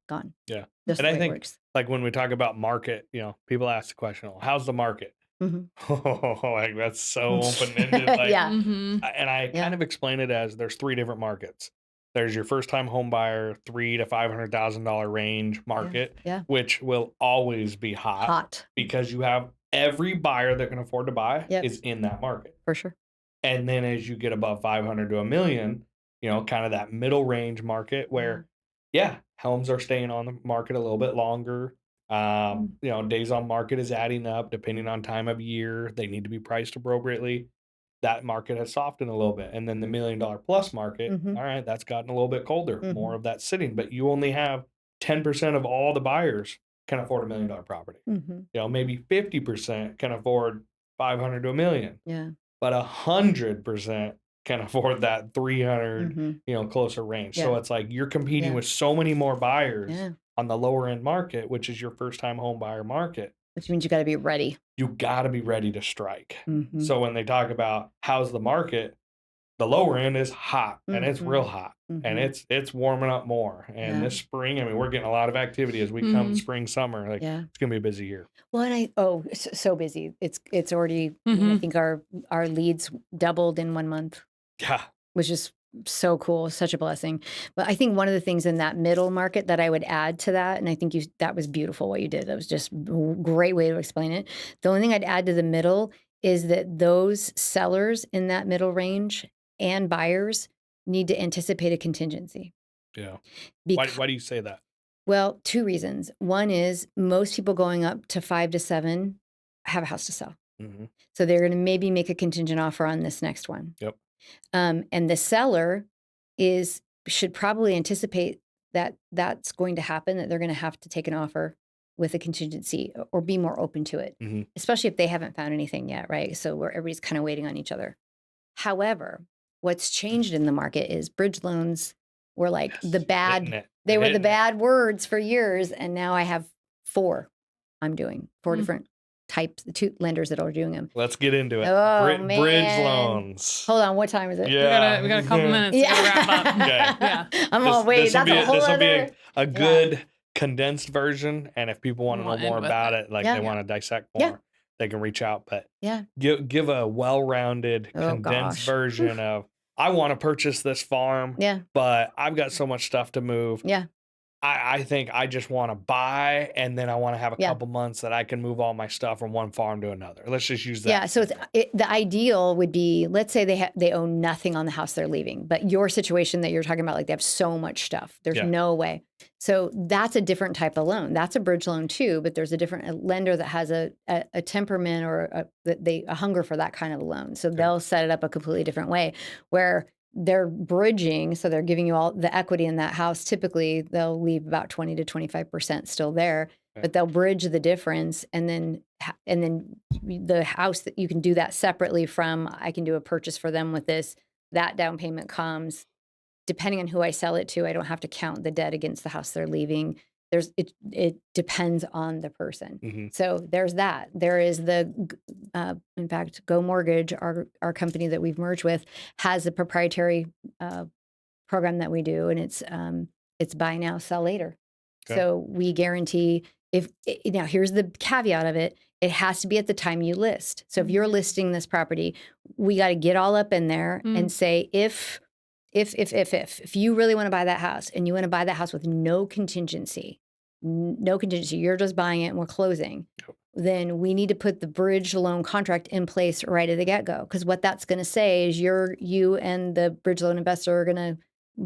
gone. Yeah. That's And the I way think, it works. like when we talk about market, people ask the question, well, how's the market? Oh, like that's so open-ended. Like, and I kind of explain it as there's 3 different markets. There's your first-time home buyer, $300,000 to $500,000 range market, which will always be hot because you have every buyer that can afford to buy is in that market. For sure. And then as you get above 500 to a million, kind of that middle range market where, homes are staying on the market a little bit longer. Days on market is adding up depending on time of year. They need to be priced appropriately. That market has softened a little bit. And then the $1 million plus market, all right, that's gotten a little bit colder, more of that sitting, but you only have 10% of all the buyers can afford $1 million property. Maybe 50% can afford 500 to a million. Yeah. But 100% can afford that 300, closer range. So it's like you're competing with so many more buyers on the lower end market, which is your first time home buyer market. Which means you got to be ready. You got to be ready to strike. So when they talk about how's the market, the lower end is hot and it's real hot and it's warming up more. And this spring, we're getting a lot of activity as we come spring, summer. Like it's going to be a busy year. Well, and so busy. It's already, I think our leads doubled in 1 month. Yeah. Which is so cool, such a blessing. But I think one of the things in that middle market that I would add to that, and I think that was beautiful what you did. That was just a great way to explain it. The only thing I'd add to the middle is that those sellers in that middle range and buyers need to anticipate a contingency. Yeah. Because, Why do you say that? well, two reasons. One is most people going up to 5 to 7 have a house to sell. Mm-hmm. So they're going to maybe make a contingent offer on this next one. Yep. And the seller should probably anticipate that that's going to happen, that they're going to have to take an offer with a contingency or be more open to it, Mm-hmm. especially if they haven't found anything yet, right? So where everybody's kind of waiting on each other. However, what's changed in the market is bridge loans were like the bad, they were the bad words for years. And now I have 4 different types, 2 lenders that are doing them. Let's get into it. Oh, Bridge loans. Hold on, what time is it? Yeah. We got a couple minutes to wrap up. Okay. Yeah. I'm all wait. That's a whole This will be other. a good condensed version. And if people want to know We'll end more with about it. it, like Yeah. they want to dissect more, Yeah. they can reach out. But Yeah. give a well-rounded, Oh, condensed gosh. version of, I want to purchase this farm, Yeah. but I've got so much stuff to move. Yeah. I think I just want to buy, and then I want to have a Yeah. couple months that I can move all my stuff from one farm to another. Let's just use that. Yeah. So the ideal would be, let's say they own nothing on the house they're leaving, but your situation that you're talking about, like they have so much stuff, there's Yeah. no way. So that's a different type of loan. That's a bridge loan too, but there's a lender that has a temperament or a hunger for that kind of a loan. So they'll set it up a completely different way where they're bridging. So they're giving you all the equity in that house. Typically they'll leave about 20 to 25% still there, but they'll bridge the difference. And then the house that you can do that separately from, I can do a purchase for them with this, that down payment comes. Depending on who I sell it to, I don't have to count the debt against the house they're leaving. It depends on the person. Mm-hmm. So there's that. There is in fact, Go Mortgage, our company that we've merged with, has a proprietary program that we do, and it's buy now, sell later. Okay. So we guarantee now here's the caveat of it. It has to be at the time you list. So if you're listing this property, we got to get all up in there and say, if you really want to buy that house and you want to buy that house with no contingency, you're just buying it and we're closing, then we need to put the bridge loan contract in place right at the get-go. Because what that's going to say is you and the bridge loan investor are going to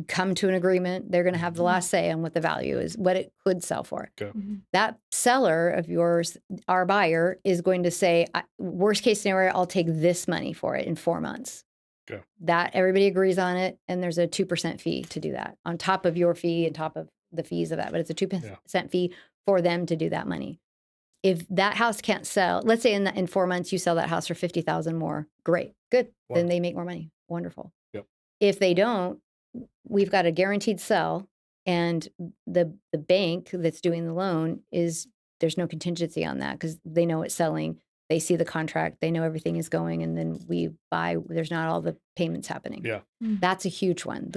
come to an agreement. They're going to have the last say on what the value is, what it could sell for. Okay. That seller of yours, our buyer, is going to say, worst case scenario, I'll take this money for it in 4 months. Okay. That everybody agrees on it, and there's a 2% fee to do that on top of your fee and top of the fees of that. But it's a 2% fee for them to do that money. If that house can't sell, let's say in 4 months you sell that house for $50,000 more, great, good. Wow. Then they make more money, wonderful. Yep. If they don't, we've got a guaranteed sell, and the bank that's doing the loan there's no contingency on that because they know it's selling. They see the contract, they know everything is going, and then we buy. There's not all the payments happening. Yeah. That's a huge one.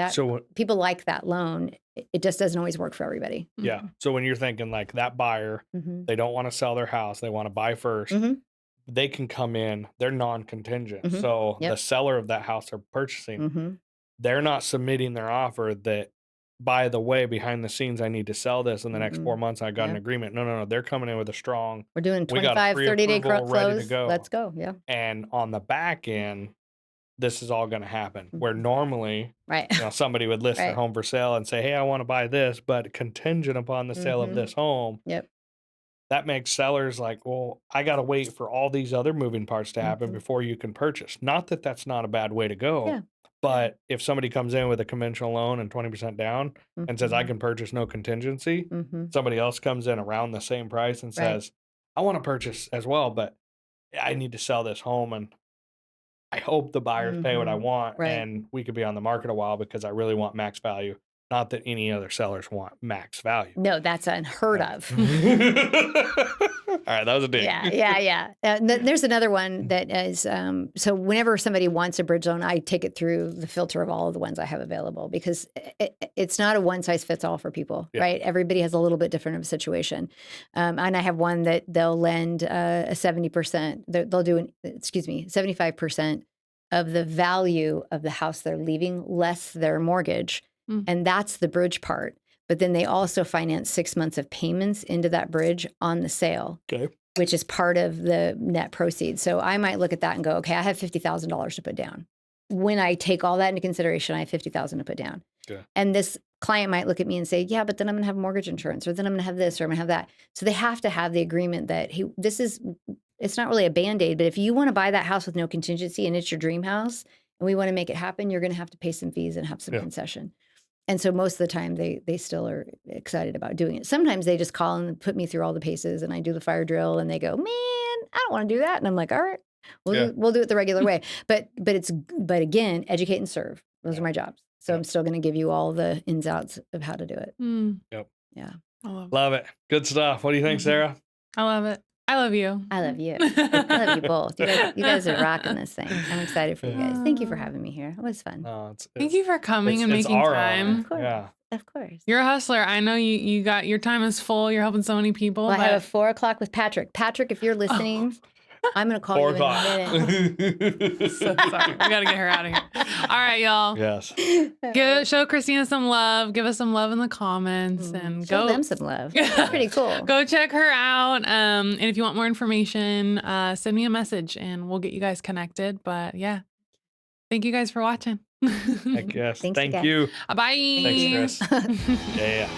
So people like that loan. It just doesn't always work for everybody. yeah. So when you're thinking like that buyer, they don't want to sell their house, they want to buy first. They can come in, they're non-contingent. So the seller of that house they're purchasing, they're not submitting their offer that, by the way, behind the scenes, I need to sell this in the next 4 months. I got an agreement. No. They're coming in with a strong, we're doing we got a 25, 30-day pre-approval ready to close. go. Let's go. Yeah. And on the back end, this is all going to happen. Where normally, Right. somebody would list their Right. home for sale and say, hey, I want to buy this, but contingent upon the sale of this home. Yep. That makes sellers like, well, I got to wait for all these other moving parts to happen before you can purchase. Not that that's not a bad way to go. Yeah. But if somebody comes in with a conventional loan and 20% down and says, I can purchase no contingency, somebody else comes in around the same price and says, I want to purchase as well, but I need to sell this home and I hope the buyers pay what I want and we could be on the market a while because I really want max value. Not that any other sellers want max value. No, that's unheard of. All right, that was a dig. Yeah. There's another one that is, so whenever somebody wants a bridge loan, I take it through the filter of all of the ones I have available because it's not a one size fits all for people, right? Everybody has a little bit different of a situation. And I have one that they'll lend a 70%, they'll do 75% of the value of the house they're leaving, less their mortgage. And that's the bridge part. But then they also finance 6 months of payments into that bridge on the sale, which is part of the net proceeds. So I might look at that and go, okay, I have $50,000 to put down. When I take all that into consideration, I have $50,000 to put down. And this client might look at me and say, yeah, but then I'm going to have mortgage insurance, or then I'm going to have this, or I'm going to have that. So they have to have the agreement that it's not really a Band-Aid, but if you want to buy that house with no contingency and it's your dream house and we want to make it happen, you're going to have to pay some fees and have some concession. And so most of the time they still are excited about doing it. Sometimes they just call and put me through all the paces and I do the fire drill and they go, man, I don't want to do that. And I'm like, all right, we'll do it the regular way. But again, educate and serve. Those are my jobs. So I'm still going to give you all the ins and outs of how to do it. Yeah. I Love it. Good stuff. What do you think, Sarah? I love it. I love you. I love you. I love you both. You guys are rocking this thing. I'm excited for you guys. Thank you for having me here. It was fun. Thank you for coming and making time. Of course. Of course. You're a hustler. I know you got your time is full. You're helping so many people. Well, I have a 4 o'clock with Patrick. Patrick, if you're listening, I'm going to call you in a minute. So sorry. We got to get her out of here. All right, y'all. Yes. Show Kristina some love. Give us some love in the comments and show go. them some love. That's pretty cool. Go check her out. And if you want more information, send me a message and we'll get you guys connected. But yeah, thank you guys for watching. I guess. Thank you. Bye. Thanks, Chris. Yeah.